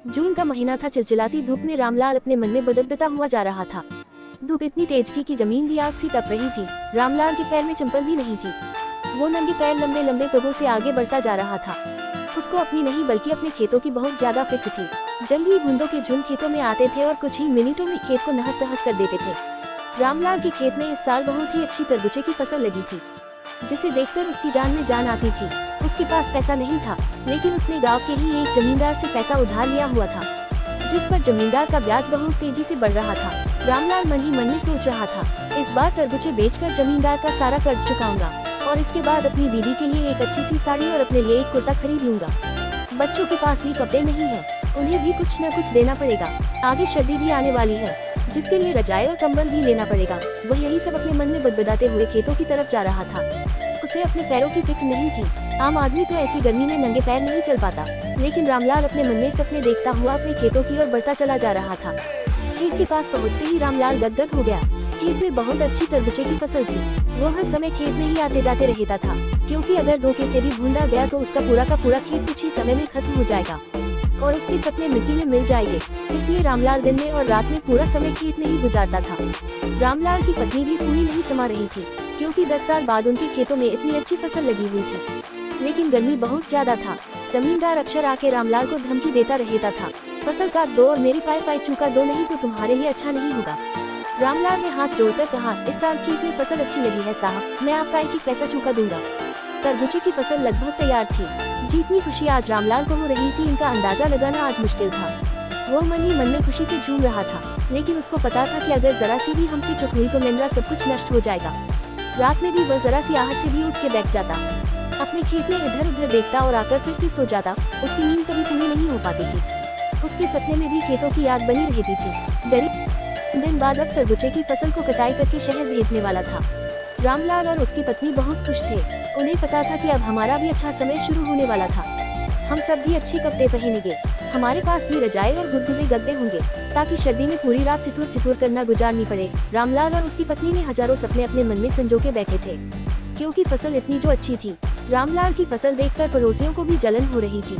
जून का महीना था। चिलचिलाती धूप में रामलाल अपने मन में बदलता हुआ जा रहा था। धूप इतनी तेज थी कि जमीन भी आग सी तप रही थी। रामलाल के पैर में चंपल भी नहीं थी। वो नंगे पैर लंबे लंबे कदमों से आगे बढ़ता जा रहा था। उसको अपनी नहीं बल्कि अपने खेतों की बहुत ज्यादा फिक्र थी। जंगली बूंदों के झुंड खेतों में आते थे और कुछ ही मिनटों में खेत को नहस नहस कर देते थे। रामलाल के खेत में इस साल बहुत ही अच्छी तरबूजे की फसल लगी थी, जिसे देखकर उसकी जान में जान आती थी। उसके पास पैसा नहीं था, लेकिन उसने गांव के ही एक जमींदार से पैसा उधार लिया हुआ था, जिस पर जमींदार का ब्याज बहुत तेजी से बढ़ रहा था। रामलाल मन ही मन में सोच रहा था, इस बार तरबूजे बेचकर जमींदार का सारा कर्ज चुकाऊंगा और इसके बाद अपनी बीवी के लिए एक अच्छी सी साड़ी और अपने लिए एक कुर्ता खरीद लूंगा। बच्चों के पास भी कपड़े नहीं है, उन्हें भी कुछ न कुछ देना पड़ेगा। आगे सर्दी भी आने वाली है, जिसके लिए रजाई और कंबल भी लेना पड़ेगा। वह यही सब अपने मन में बदबदाते हुए खेतों की तरफ जा रहा था। उसे अपने पैरों की फिक्र नहीं थी। आम आदमी तो ऐसी गर्मी में नंगे पैर नहीं चल पाता, लेकिन रामलाल अपने मन में सपने देखता हुआ अपने खेतों की ओर बढ़ता चला जा रहा था। खेत के पास पहुंचते ही रामलाल गदगद हो गया। खेत में बहुत अच्छी तरबूजे की फसल थी। वो हर समय खेत में ही आते जाते रहता था, क्योंकि अगर धोखे से भी ढूंढा गया तो उसका पूरा का पूरा खेत कुछ ही समय में खत्म हो जाएगा और उसके सपने मिट्टी में मिल जाएंगे। इसलिए रामलाल दिन में और रात में पूरा समय खेत में ही गुजारता था। रामलाल की पत्नी भी पूरी नहीं समा रही थी, क्योंकि 10 साल बाद उनके खेतों में इतनी अच्छी फसल लगी हुई थी, लेकिन गर्मी बहुत ज्यादा था। जमींदार अक्सर आके रामलाल को धमकी देता रहता था, फसल काट दो और मेरी पाई चुका दो, नहीं तो तुम्हारे लिए अच्छा नहीं होगा। रामलाल ने हाथ जोड़कर कहा, इस साल खेत में फसल अच्छी लगी है साहब, मैं आपका एक पैसा चुका दूंगा। तरबूजे की फसल लगभग तैयार थी। जितनी खुशी आज रामलाल को हो रही थी, इनका अंदाजा लगाना आज मुश्किल था। वो मन ही मन में खुशी से झूम रहा था, लेकिन उसको पता था कि अगर जरा सी भी हमसे चूक हुई तो मेरा सब कुछ नष्ट हो जाएगा। रात में भी वह जरा सी आहट से भी उठ के बैठ जाता, अपने खेत में इधर उधर देखता और आकर फिर से सो जाता। उसकी नींद कभी पूरी नहीं हो पाती थी। उसके सपने में भी खेतों की याद बनी रहती थी। गरीब दिन बाद अब तरबूजे की फसल को कटाई करके शहर भेजने वाला था। रामलाल और उसकी पत्नी बहुत खुश थे। उन्हें पता था कि अब हमारा भी अच्छा समय शुरू होने वाला था। हम सब भी अच्छे कपड़े पहनेंगे, हमारे पास भी रजाई और गुदगुदे गद्दे होंगे, ताकि सर्दी में पूरी रात ठिठुर करना गुजारनी पड़े। रामलाल और उसकी पत्नी ने हजारों सपने अपने मन में संजो के बैठे थे, क्योंकि फसल इतनी जो अच्छी थी। रामलाल की फसल देखकर पड़ोसियों को भी जलन हो रही थी।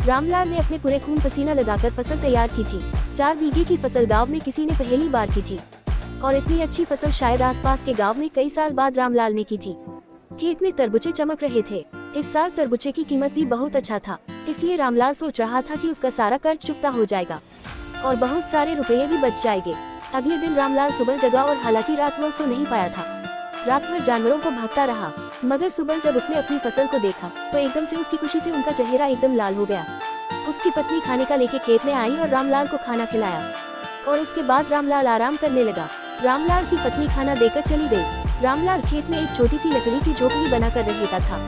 रामलाल ने अपने पूरे खून पसीना लगाकर फसल तैयार की थी। 4 बीघे की फसल गाँव में किसी ने पहली बार की थी, और इतनी अच्छी फसल शायद आसपास के गांव में कई साल बाद रामलाल ने की थी। खेत में तरबूजे चमक रहे थे। इस साल तरबूजे की कीमत भी बहुत अच्छा था, इसलिए रामलाल सोच रहा था कि उसका सारा कर्ज चुकता हो जाएगा और बहुत सारे रुपये भी बच जाएंगे। अगले दिन रामलाल सुबह जगा और हालांकि रात भर सो नहीं पाया था। रात भर जानवरों को भागता रहा, मगर सुबह जब उसने अपनी फसल को देखा तो एकदम से उसकी खुशी से उनका चेहरा एकदम लाल हो गया। उसकी पत्नी खाने का लेके खेत में आई और रामलाल को खाना खिलाया, और उसके बाद रामलाल आराम करने लगा। रामलाल की पत्नी खाना देकर चली गई। रामलाल खेत में एक छोटी सी लकड़ी की झोपड़ी बनाकर रहता था।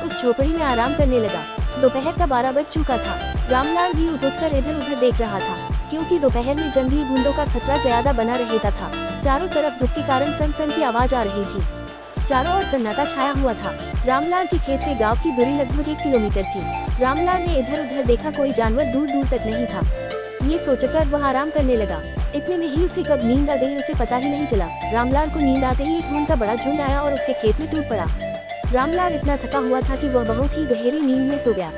उस झोपड़ी में आराम करने लगा। दोपहर का 12 बज चुका था। रामलाल भी उठकर इधर उधर देख रहा था, क्योंकि दोपहर में जंगली बूंदों का खतरा ज्यादा बना रहता था। चारों तरफ धूप के कारण सन की आवाज आ रही थी। चारों ओर सन्नाटा छाया हुआ था। रामलाल के खेत से गांव की दूरी लगभग 1 किलोमीटर थी। रामलाल ने इधर उधर देखा, कोई जानवर दूर दूर तक नहीं था। ये सोचकर वह आराम करने लगा। इतने में ही उसे कब नींद आ गई उसे पता ही नहीं चला। रामलाल को नींद आते ही एक ऊंट का बड़ा झुंड आया और उसके खेत में टूट पड़ा। रामलाल इतना थका हुआ था कि वह बहुत ही गहरी नींद में सो गया।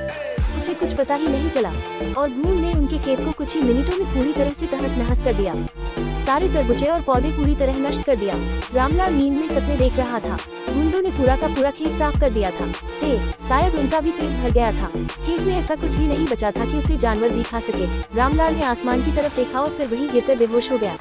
उसे कुछ पता ही नहीं चला और भूल ने उनके खेत को कुछ ही मिनटों में पूरी तरह से तहस नहस कर दिया। सारे तरबूजे और पौधे पूरी तरह नष्ट कर दिया। रामलाल नींद में सपने देख रहा था। बूंदों ने पूरा का पूरा खेत साफ कर दिया था। शायद उनका भी पेट भर गया था। खेत में ऐसा कुछ भी नहीं बचा था कि उसे जानवर भी खा सके। रामलाल ने आसमान की तरफ देखा और फिर वहीं गिरकर बेहोश हो गया।